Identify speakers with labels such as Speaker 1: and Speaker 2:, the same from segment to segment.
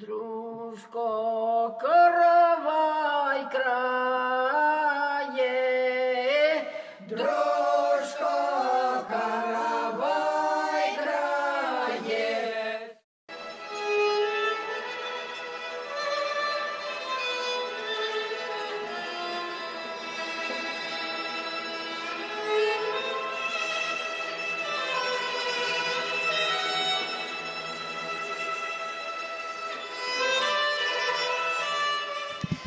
Speaker 1: Дружко, каравай крае, дружко, каравай крае.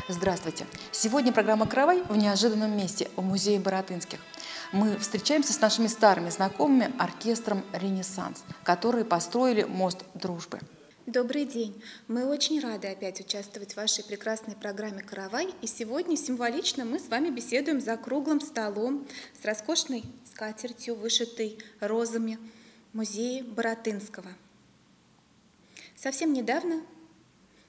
Speaker 2: Здравствуйте! Сегодня программа «Каравай» в неожиданном месте, в музее Баратынских. Мы встречаемся с нашими старыми знакомыми оркестром «Ренессанс», которые построили мост дружбы.
Speaker 3: Добрый день! Мы очень рады опять участвовать в вашей прекрасной программе «Каравай». И сегодня символично мы с вами беседуем за круглым столом с роскошной скатертью, вышитой розами в музее Баратынского. Совсем недавно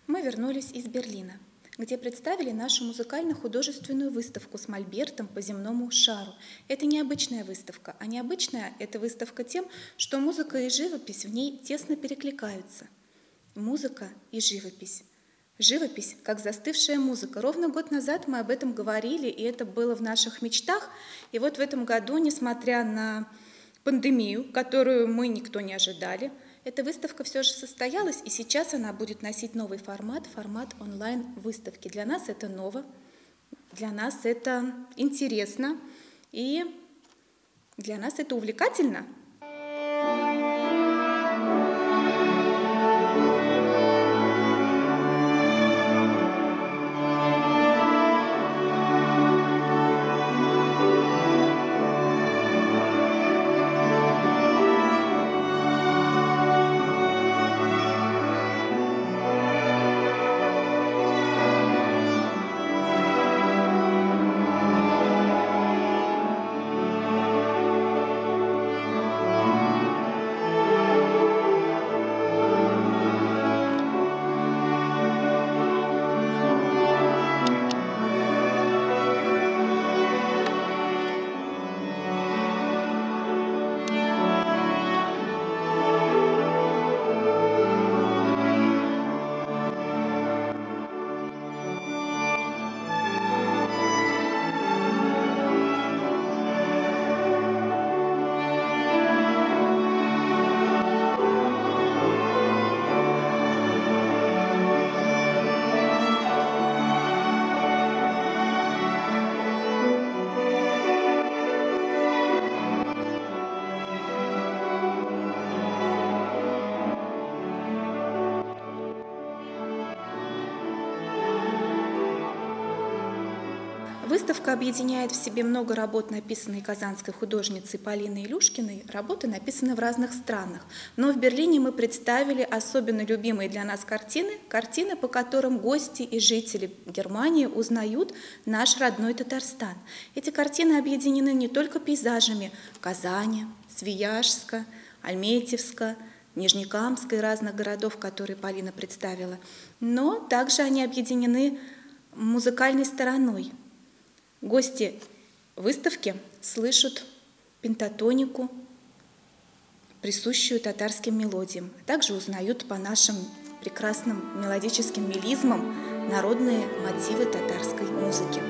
Speaker 3: мы вернулись из Берлина, где представили нашу музыкально-художественную выставку с мольбертом по земному шару. Это необычная выставка, а необычная эта выставка тем, что музыка и живопись в ней тесно перекликаются. Музыка и живопись. Живопись, как застывшая музыка. Ровно год назад мы об этом говорили, и это было в наших мечтах. И вот в этом году, несмотря на пандемию, которую мы никто не ожидали, эта выставка все же состоялась, и сейчас она будет носить новый формат, формат онлайн-выставки. Для нас это ново, для нас это интересно, и для нас это увлекательно. Выставка объединяет в себе много работ, написанных казанской художницей Полиной Илюшкиной. Работы написаны в разных странах. Но в Берлине мы представили особенно любимые для нас картины, по которым гости и жители Германии узнают наш родной Татарстан. Эти картины объединены не только пейзажами Казани, Свияжска, Альметьевска, Нижнекамска и разных городов, которые Полина представила, но также они объединены музыкальной стороной. Гости выставки слышат пентатонику, присущую татарским мелодиям, а также узнают по нашим прекрасным мелодическим мелизмам народные мотивы татарской музыки.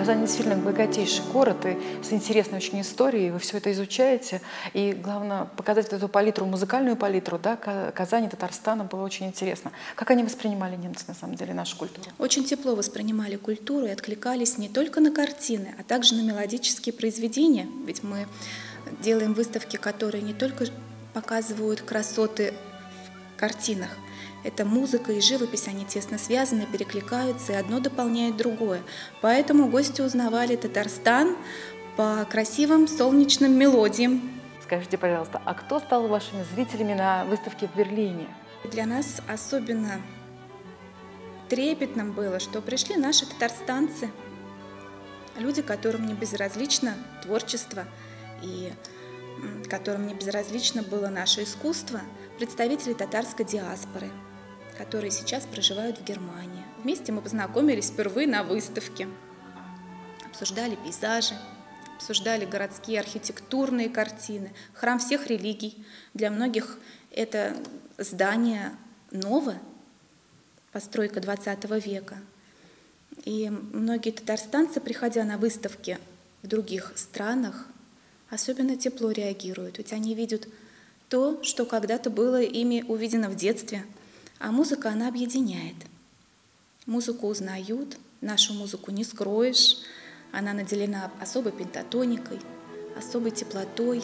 Speaker 2: Казань действительно богатейший город и с интересной очень историей. Вы все это изучаете. И главное, показать эту палитру, музыкальную палитру, да, Казани, Татарстана было очень интересно. Как они воспринимали, немцы, на самом деле, нашу культуру?
Speaker 3: Очень тепло воспринимали культуру и откликались не только на картины, а также на мелодические произведения. Ведь мы делаем выставки, которые не только показывают красоты в картинах. Это музыка и живопись, они тесно связаны, перекликаются, и одно дополняет другое. Поэтому гости узнавали Татарстан по красивым солнечным мелодиям.
Speaker 2: Скажите, пожалуйста, а кто стал вашими зрителями на выставке в Берлине?
Speaker 3: Для нас особенно трепетным было, что пришли наши татарстанцы, люди, которым не безразлично творчество и которым не безразлично было наше искусство, представители татарской диаспоры, которые сейчас проживают в Германии. Вместе мы познакомились впервые на выставке, обсуждали пейзажи, обсуждали городские архитектурные картины, храм всех религий. Для многих это здание новое, постройка XX века. И многие татарстанцы, приходя на выставки в других странах, особенно тепло реагируют, ведь они видят то, что когда-то было ими увидено в детстве. А музыка, она объединяет. Музыку узнают, нашу музыку не скроешь, она наделена особой пентатоникой, особой теплотой.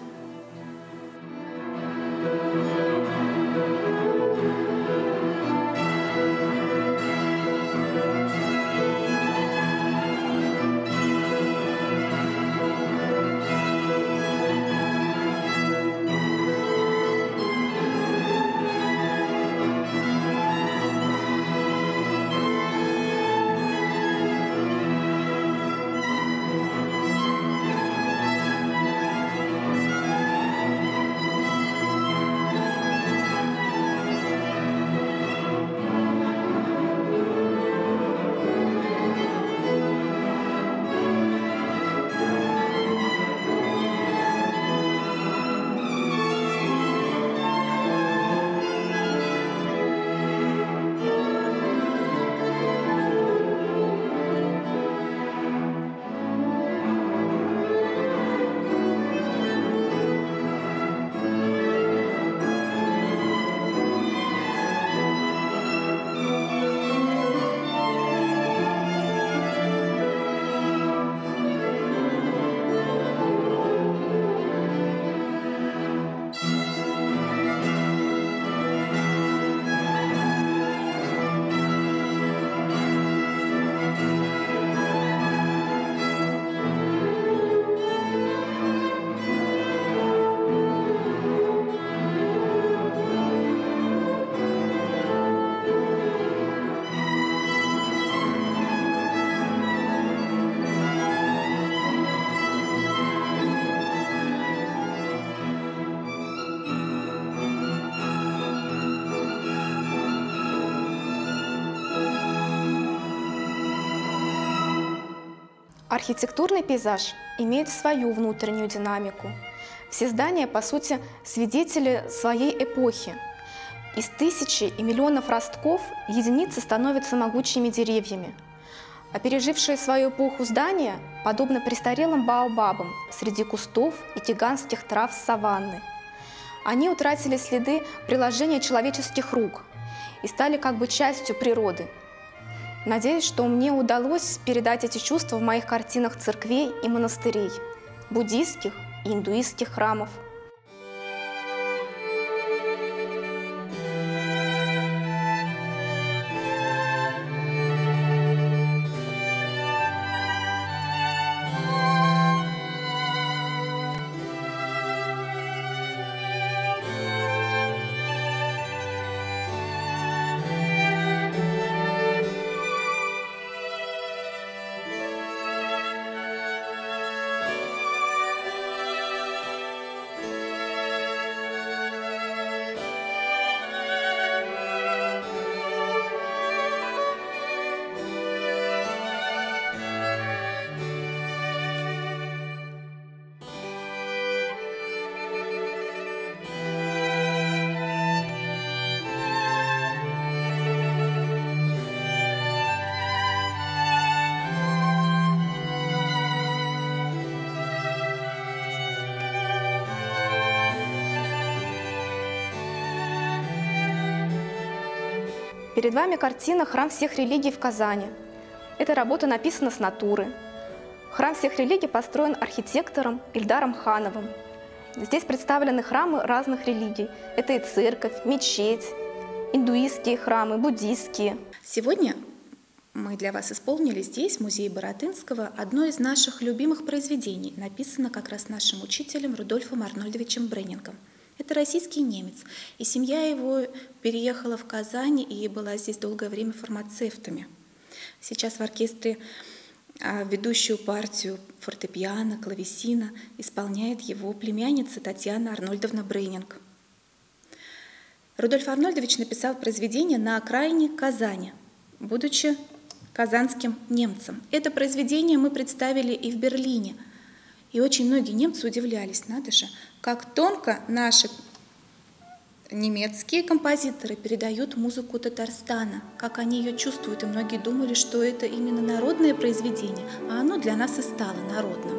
Speaker 4: Архитектурный пейзаж имеет свою внутреннюю динамику. Все здания, по сути, свидетели своей эпохи. Из тысячи и миллионов ростков единицы становятся могучими деревьями. А пережившие свою эпоху здания подобно престарелым баобабам среди кустов и гигантских трав саванны. Они утратили следы приложения человеческих рук и стали как бы частью природы. Надеюсь, что мне удалось передать эти чувства в моих картинах церквей и монастырей, буддийских и индуистских храмов. Перед вами картина «Храм всех религий» в Казани. Эта работа написана с натуры. Храм всех религий построен архитектором Ильдаром Хановым. Здесь представлены храмы разных религий. Это и церковь, мечеть, индуистские храмы, буддийские.
Speaker 3: Сегодня мы для вас исполнили здесь, в музее Баратынского, одно из наших любимых произведений, написано как раз нашим учителем Рудольфом Арнольдовичем Брейнингом. Это российский немец, и семья его переехала в Казань и была здесь долгое время фармацевтами. Сейчас в оркестре ведущую партию фортепиано, клавесина исполняет его племянница Татьяна Арнольдовна Брейнинг. Рудольф Арнольдович написал произведение на окраине Казани, будучи казанским немцем. Это произведение мы представили и в Берлине. И очень многие немцы удивлялись, надо же, как тонко наши немецкие композиторы передают музыку Татарстана, как они ее чувствуют. И многие думали, что это именно народное произведение, а оно для нас и стало народным.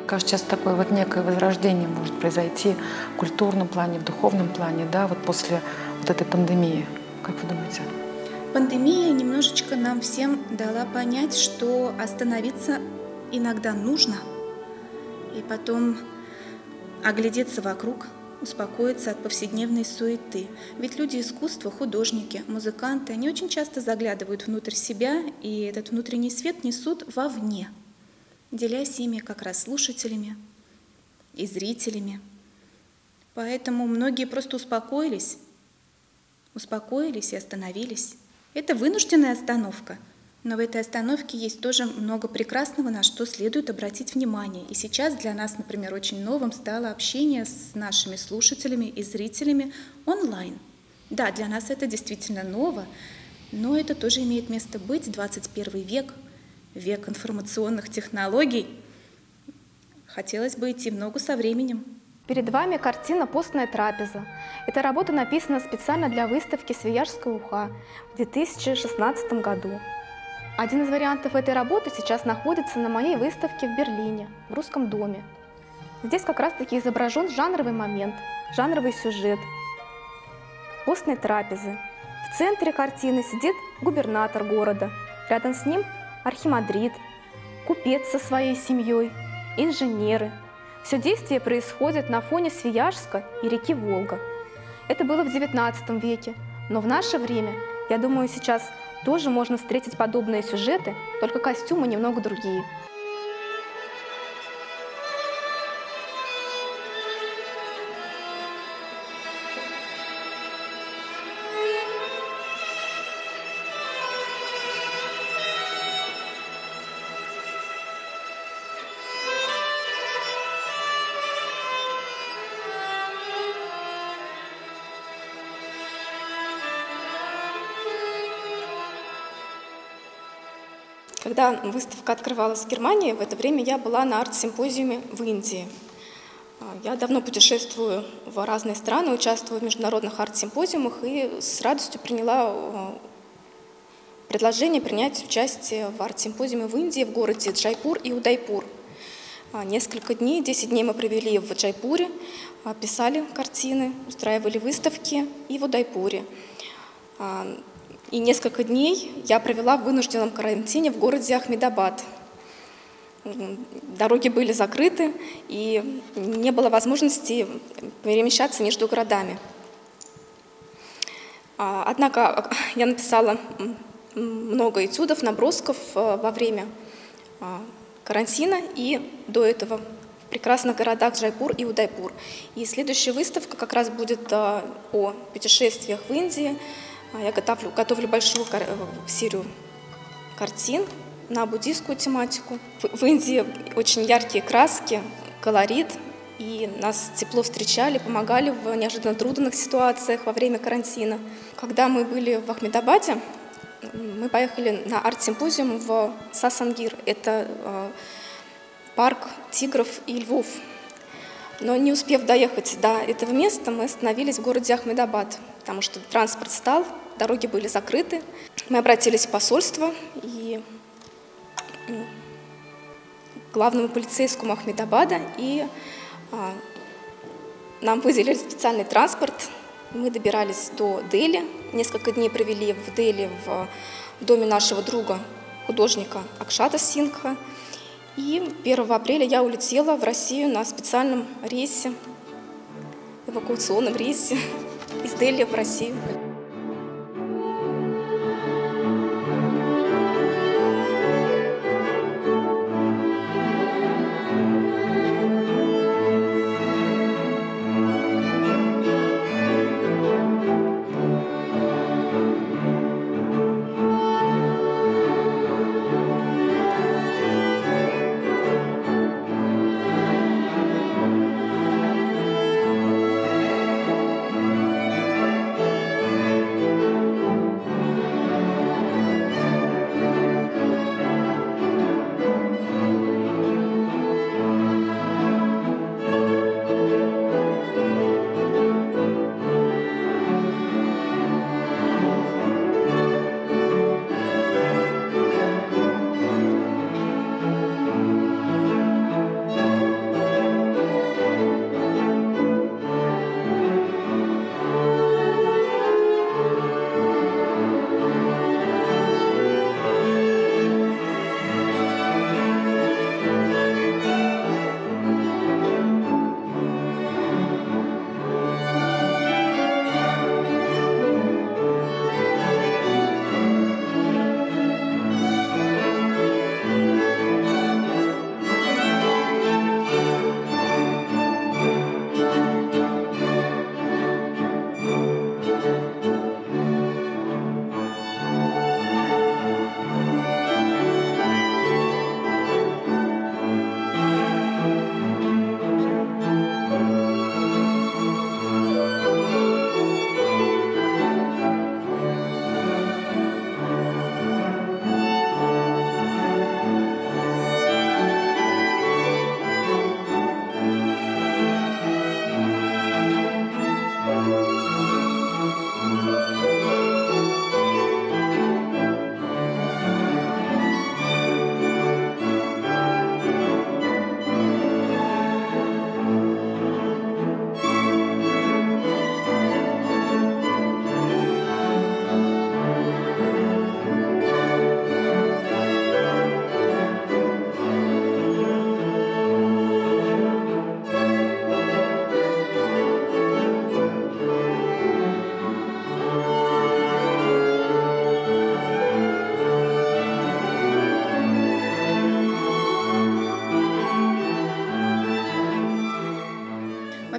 Speaker 2: Кажется, сейчас такое вот некое возрождение может произойти в культурном плане, в духовном плане, да, вот после вот этой пандемии. Как вы думаете?
Speaker 3: Пандемия немножечко нам всем дала понять, что остановиться иногда нужно, и потом оглядеться вокруг, успокоиться от повседневной суеты. Ведь люди искусства, художники, музыканты, они очень часто заглядывают внутрь себя, и этот внутренний свет несут вовне, делясь ими как раз слушателями и зрителями. Поэтому многие просто успокоились и остановились. Это вынужденная остановка, но в этой остановке есть тоже много прекрасного, на что следует обратить внимание. И сейчас для нас, например, очень новым стало общение с нашими слушателями и зрителями онлайн. Да, для нас это действительно ново, но это тоже имеет место быть. 21 век, век информационных технологий. Хотелось бы идти в ногу со временем.
Speaker 4: Перед вами картина «Постная трапеза». Эта работа написана специально для выставки «Свияжская уха» в 2016 году. Один из вариантов этой работы сейчас находится на моей выставке в Берлине, в Русском доме. Здесь как раз-таки изображен жанровый момент, жанровый сюжет постной трапезы. В центре картины сидит губернатор города, рядом с ним архимандрит, купец со своей семьей, инженеры. Все действие происходит на фоне Свияжска и реки Волга. Это было в XIX веке, но в наше время, я думаю, сейчас тоже можно встретить подобные сюжеты, только костюмы немного другие. Когда выставка открывалась в Германии, в это время я была на арт-симпозиуме в Индии. Я давно путешествую в разные страны, участвую в международных арт-симпозиумах и с радостью приняла предложение принять участие в арт-симпозиуме в Индии, в городе Джайпур и Удайпур. Несколько дней, 10 дней мы провели в Джайпуре, писали картины, устраивали выставки и в Удайпуре. И несколько дней я провела в вынужденном карантине в городе Ахмедабад. Дороги были закрыты, и не было возможности перемещаться между городами. Однако я написала много этюдов, набросков во время карантина и до этого в прекрасных городах Джайпур и Удайпур. И следующая выставка как раз будет о путешествиях в Индии. Я готовлю большую серию картин на буддийскую тематику. В Индии очень яркие краски, колорит, и нас тепло встречали, помогали в неожиданно трудных ситуациях во время карантина. Когда мы были в Ахмедабаде, мы поехали на арт-симпозиум в Сасангир. Это парк тигров и львов. Но не успев доехать до этого места, мы остановились в городе Ахмедабад, потому что транспорт стал, дороги были закрыты. Мы обратились в посольство и к главному полицейскому Ахмедабада, и нам выделили специальный транспорт. Мы добирались до Дели, несколько дней провели в Дели в доме нашего друга, художника Акшата Сингха. И 1 апреля я улетела в Россию на специальном рейсе, эвакуационном рейсе из Дели в Россию.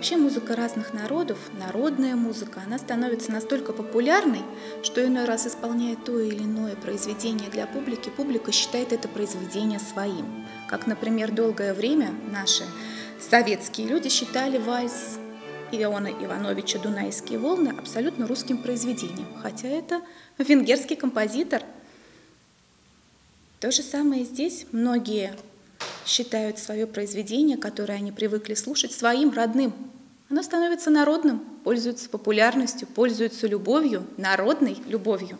Speaker 3: вообще музыка разных народов, народная музыка, она становится настолько популярной, что иной раз исполняя то или иное произведение для публики, публика считает это произведение своим. Как, например, долгое время наши советские люди считали вальс Иона Ивановича «Дунайские волны» абсолютно русским произведением, хотя это венгерский композитор. То же самое здесь. Многие считают свое произведение, которое они привыкли слушать, своим родным. Оно становится народным, пользуется популярностью, пользуется любовью, народной любовью.